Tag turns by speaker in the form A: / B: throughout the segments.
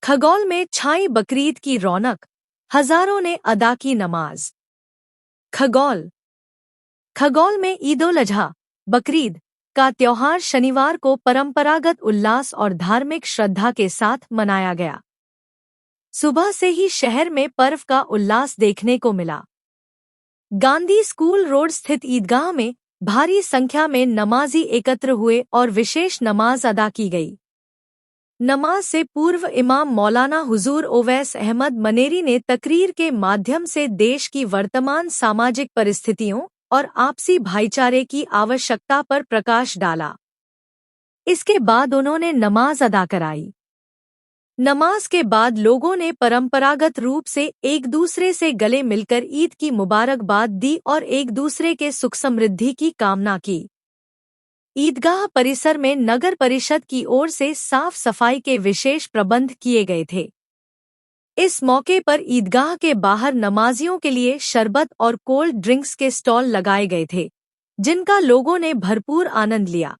A: खगौल में छाई बकरीद की रौनक, हजारों ने अदा की नमाज। खगौल में ईद-उल-अजहा, बकरीद का त्योहार शनिवार को परंपरागत उल्लास और धार्मिक श्रद्धा के साथ मनाया गया। सुबह से ही शहर में पर्व का उल्लास देखने को मिला। गांधी स्कूल रोड स्थित ईदगाह में भारी संख्या में नमाजी एकत्र हुए और विशेष नमाज अदा की गई। नमाज से पूर्व इमाम मौलाना हुजूर ओवैस अहमद मनेरी ने तकरीर के माध्यम से देश की वर्तमान सामाजिक परिस्थितियों और आपसी भाईचारे की आवश्यकता पर प्रकाश डाला। इसके बाद उन्होंने नमाज अदा कराई। नमाज के बाद लोगों ने परंपरागत रूप से एक दूसरे से गले मिलकर ईद की मुबारकबाद दी और एक दूसरे के सुख समृद्धि की कामना की। ईदगाह परिसर में नगर परिषद की ओर से साफ सफाई के विशेष प्रबंध किए गए थे। इस मौके पर ईदगाह के बाहर नमाजियों के लिए शरबत और कोल्ड ड्रिंक्स के स्टॉल लगाए गए थे, जिनका लोगों ने भरपूर आनंद लिया।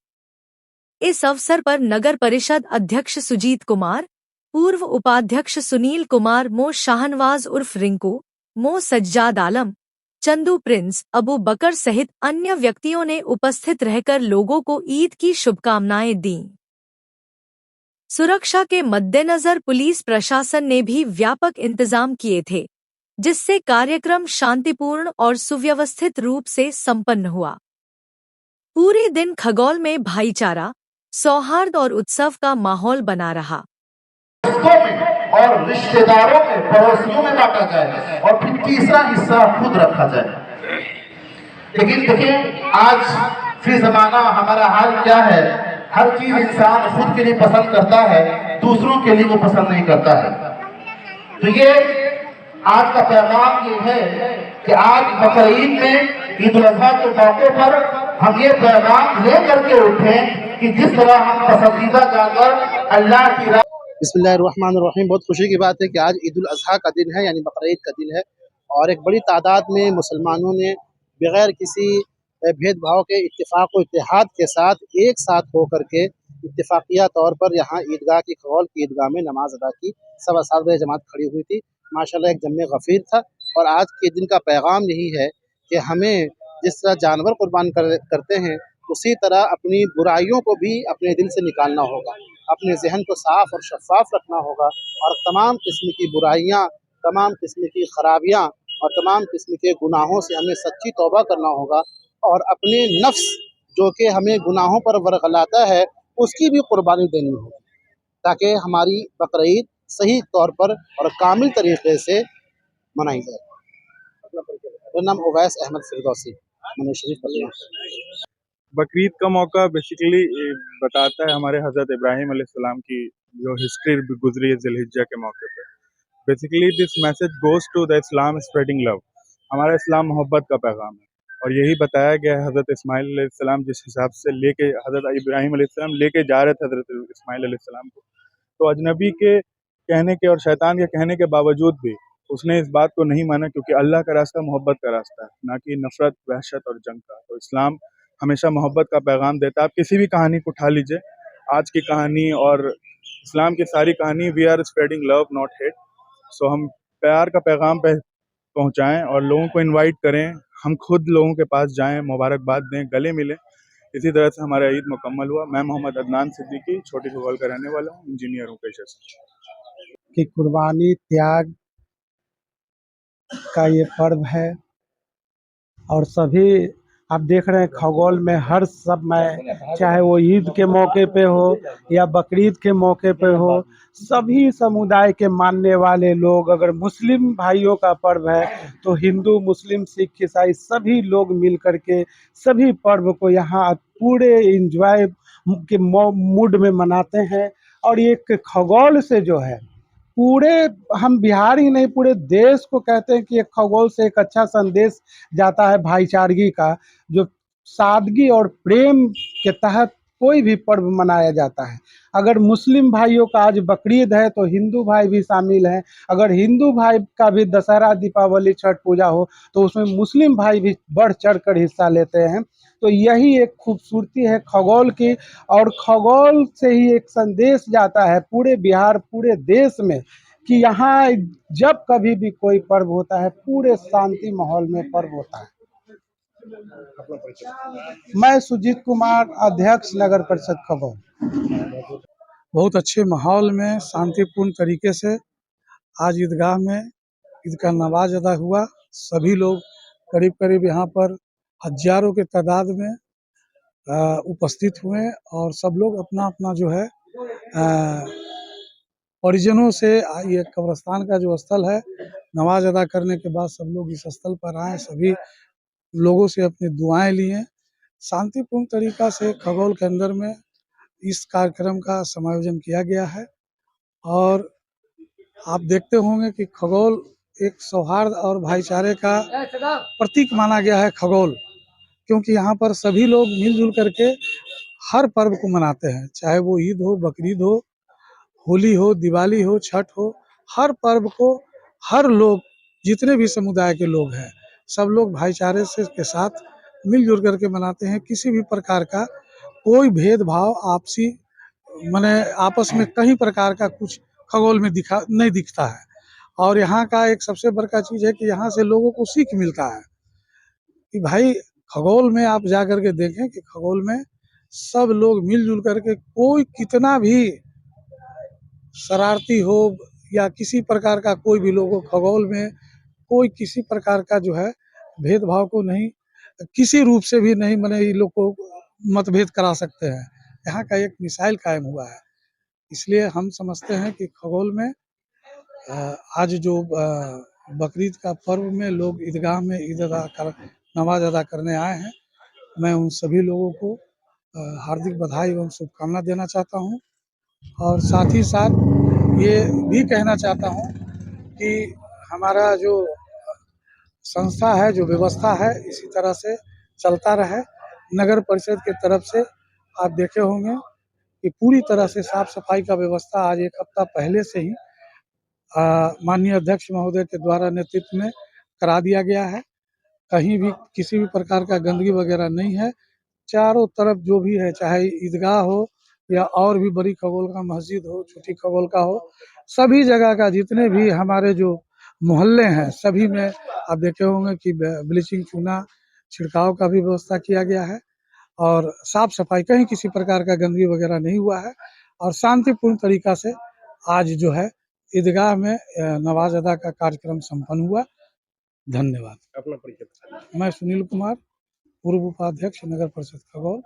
A: इस अवसर पर नगर परिषद अध्यक्ष सुजीत कुमार, पूर्व उपाध्यक्ष सुनील कुमार, मो शाहनवाज उर्फ रिंकू, मो सज्जाद आलम, चंदू प्रिंस, अबू बकर सहित अन्य व्यक्तियों ने उपस्थित रहकर लोगों को ईद की शुभकामनाएं दीं। सुरक्षा के मद्देनजर पुलिस प्रशासन ने भी व्यापक इंतजाम किए थे, जिससे कार्यक्रम शांतिपूर्ण और सुव्यवस्थित रूप से संपन्न हुआ। पूरे दिन खगौल में भाईचारा, सौहार्द और उत्सव का माहौल बना रहा।
B: और रिश्तेदारों में, पड़ोसियों में बांटा जाए और फिर तीसरा हिस्सा खुद रखा जाए। लेकिन देखिए आज फिर जमाना हमारा हाल क्या है, हर चीज इंसान खुद के लिए पसंद करता है, दूसरों के लिए वो पसंद नहीं करता है। तो ये आज का पैगाम ये है कि आज बकरीद में, ईद उल अजहा के मौके पर हम ये पैगाम लेकर के उठें कि जिस तरह हम पसंदीदा जानवर अल्लाह की
C: बिस्मिल्लाहिर्रहमानिर्रहीम। बहुत खुशी की बात है कि आज ईद उल अजहा का दिन है, यानी बकरीद का दिन है, और एक बड़ी तादाद में मुसलमानों ने बगैर किसी भेदभाव के इत्तेफाक व इत्तेहाद के साथ एक साथ होकर के इत्तेफाकिया तौर पर यहाँ ईदगाह की, खगौल की ईदगाह में नमाज अदा की। 7:15 बजे जमात खड़ी हुई थी। माशाल्लाह एक जम्मे गफ़ीर था। और आज के दिन का पैगाम यही है कि हमें जिस तरह जानवर कुर्बान करते हैं, उसी तरह अपनी बुराइयों को भी अपने दिल से निकालना होगा, अपने जहन को साफ और शफाफ रखना होगा, और तमाम किस्म की बुराइयाँ, तमाम किस्म की खराबियाँ और तमाम किस्म के गुनाहों से हमें सच्ची तौबा करना होगा, और अपने नफ्स जो कि हमें गुनाहों पर वरगलाता है उसकी भी कुर्बानी देनी होगी, ताकि हमारी बकरीद सही तौर पर और कामिल तरीके से मनाई जाए। मेरा नाम ओवैस अहमद फिरदौसी, मने शरीफ पटना।
D: बकरीद का मौका बेसिकली बताता है हमारे हज़रत इब्राहिम अलैहिस्सलाम की जो हिस्ट्री गुजरी है ज़िलहिज्जा के मौके पे। Basically this message goes to the Islam spreading love. हमारा इस्लाम मोहब्बत का पैगाम है, और यही बताया गया है। हज़रत इस्माइल अलैहिस्सलाम जिस हिसाब से लेके, हज़रत इब्राहिम अलैहिस्सलाम लेके जा रहे थे हज़रत इस्माइल अलैहिस्सलाम को, तो अजनबी के कहने के और शैतान के कहने के बावजूद भी उसने इस बात को नहीं माना, क्योंकि अल्लाह का रास्ता मोहब्बत का रास्ता है, ना कि नफ़रत, वहशत और जंग का। तो इस्लाम हमेशा मोहब्बत का पैगाम देता है। आप किसी भी कहानी को उठा लीजिए, आज की कहानी और इस्लाम की सारी कहानी, we are spreading love not hate. So हम प्यार का पैगाम पहुँचाएँ और लोगों को इनवाइट करें, हम खुद लोगों के पास जाएँ, मुबारकबाद दें, गले मिलें। इसी तरह से हमारा ईद मुकम्मल हुआ। मैं मोहम्मद अदनान सिद्दीकी छोटी खगौल का रहने वाला हूँ, इंजीनियर हूँ पेशे से।
E: कि कुर्बानी, त्याग का ये पर्व है, और सभी आप देख रहे हैं खगौल में हर समय, चाहे वो ईद के मौके पे हो या बकरीद के मौके पे हो, सभी समुदाय के मानने वाले लोग, अगर मुस्लिम भाइयों का पर्व है तो हिंदू, मुस्लिम, सिख, ईसाई सभी लोग मिल करके सभी पर्व को यहाँ पूरे एंजॉय के मूड में मनाते हैं। और ये खगौल से जो है, पूरे हम बिहार ही नहीं, पूरे देश को कहते हैं कि एक खगौल से एक अच्छा संदेश जाता है भाईचारगी का, जो सादगी और प्रेम के तहत कोई भी पर्व मनाया जाता है। अगर मुस्लिम भाइयों का आज बकरीद है तो हिंदू भाई भी शामिल हैं। अगर हिंदू भाई का भी दशहरा, दीपावली, छठ पूजा हो तो उसमें मुस्लिम भाई भी बढ़ चढ़ कर हिस्सा लेते हैं। तो यही एक खूबसूरती है खगोल की, और खगोल से ही एक संदेश जाता है पूरे बिहार, पूरे देश में, कि यहाँ जब कभी भी कोई पर्व होता है पूरे शांति माहौल में पर्व होता है। मैं सुजीत कुमार, अध्यक्ष नगर परिषद खगौल। बहुत अच्छे माहौल में शांतिपूर्ण तरीके से आज ईदगाह में ईद का नमाज अदा हुआ। सभी लोग करीब करीब यहाँ पर हजारों के तादाद में उपस्थित हुए, और सब लोग अपना अपना जो है परिजनों से, ये कब्रिस्तान का जो स्थल है, नमाज अदा करने के बाद सब लोग इस स्थल पर आए, सभी लोगों से अपनी दुआएं लिए। शांतिपूर्ण तरीका से खगौल के अंदर में इस कार्यक्रम का समायोजन किया गया है। और आप देखते होंगे कि खगौल एक सौहार्द और भाईचारे का प्रतीक माना गया है खगौल, क्योंकि यहाँ पर सभी लोग मिलजुल करके हर पर्व को मनाते हैं, चाहे वो ईद हो, बकरीद हो, होली हो, दिवाली हो, छठ हो। हर पर्व को हर लोग, जितने भी समुदाय के लोग हैं, सब लोग भाईचारे से के साथ मिलजुल करके मनाते हैं। किसी भी प्रकार का कोई भेदभाव आपसी माने आपस में कहीं प्रकार का कुछ खगोल में नहीं दिखता है। और यहाँ का एक सबसे बड़का चीज़ है कि यहाँ से लोगों को सीख मिलता है कि भाई खगोल में आप जा कर के देखें कि खगोल में सब लोग मिलजुल करके, कोई कितना भी शरारती हो या किसी प्रकार का कोई भी लोग हो, खगोल में कोई किसी प्रकार का जो है भेदभाव को नहीं, किसी रूप से भी नहीं, माने ये लोग को मतभेद करा सकते हैं। यहाँ का एक मिसाइल कायम हुआ है। इसलिए हम समझते हैं कि खगोल में आज जो बकरीद का पर्व में लोग ईदगाह में नमाज अदा करने आए हैं, मैं उन सभी लोगों को हार्दिक बधाई एवं शुभकामना देना चाहता हूं। और साथ ही साथ ये भी कहना चाहता हूं कि हमारा जो संस्था है, जो व्यवस्था है, इसी तरह से चलता रहे। नगर परिषद के तरफ से आप देखे होंगे कि पूरी तरह से साफ सफाई का व्यवस्था आज एक हफ्ता पहले से ही माननीय अध्यक्ष महोदय के द्वारा नेतृत्व में करा दिया गया है। कहीं भी किसी भी प्रकार का गंदगी वगैरह नहीं है। चारों तरफ जो भी है, चाहे ईदगाह हो या और भी बड़ी खगोल का मस्जिद हो, छोटी खगोल का हो, सभी जगह का जितने भी हमारे जो मोहल्ले हैं, सभी में आप देखे होंगे कि ब्लीचिंग चूना छिड़काव का भी व्यवस्था किया गया है। और साफ सफाई, कहीं किसी प्रकार का गंदगी वगैरह नहीं हुआ है। और शांतिपूर्ण तरीका से आज जो है ईदगाह में नमाज अदा का कार्यक्रम संपन्न हुआ। धन्यवाद।
F: अपना परिचय।
E: मैं सुनील कुमार, पूर्व उपाध्यक्ष नगर परिषद खगौल।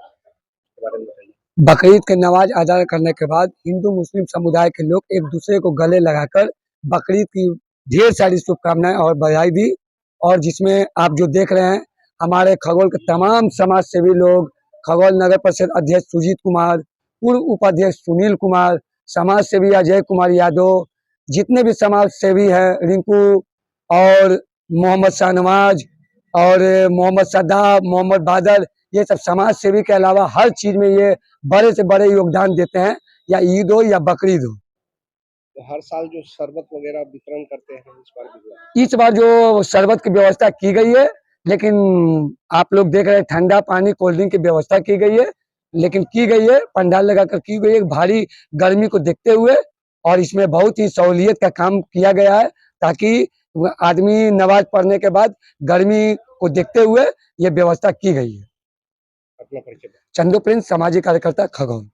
G: बकरीद की नमाज अदा करने के बाद हिंदू मुस्लिम समुदाय के लोग एक दूसरे को गले लगाकर बकरीद की ढेर सारी शुभकामनाएं और बधाई दी। और जिसमें आप जो देख रहे हैं, हमारे खगौल के तमाम समाज सेवी लोग, खगौल नगर परिषद अध्यक्ष सुजीत कुमार, पूर्व उपाध्यक्ष सुनील कुमार, समाज सेवी अजय कुमार यादव, जितने भी समाज सेवी हैं, रिंकू और मोहम्मद शाहनवाज और मोहम्मद सद्दाम, मोहम्मद बादल, ये सब समाज सेवी के अलावा हर चीज में ये बड़े से बड़े योगदान देते हैं, या ईद हो या बकरीद हो।
F: हर साल जो शरबत वगैरह वितरण करते हैं,
G: इस बार जो शरबत की व्यवस्था की गई है, लेकिन आप लोग देख रहे हैं ठंडा पानी, कोल्ड ड्रिंक की व्यवस्था की गई है, लेकिन की गई है पंडाल लगाकर की गई है, भारी गर्मी को देखते हुए। और इसमें बहुत ही सहूलियत का काम किया गया है, ताकि आदमी नमाज पढ़ने के बाद गर्मी को देखते हुए ये व्यवस्था की गई है।
F: अपना परिचय।
G: चंदू प्रिंस, सामाजिक कार्यकर्ता, खगौल।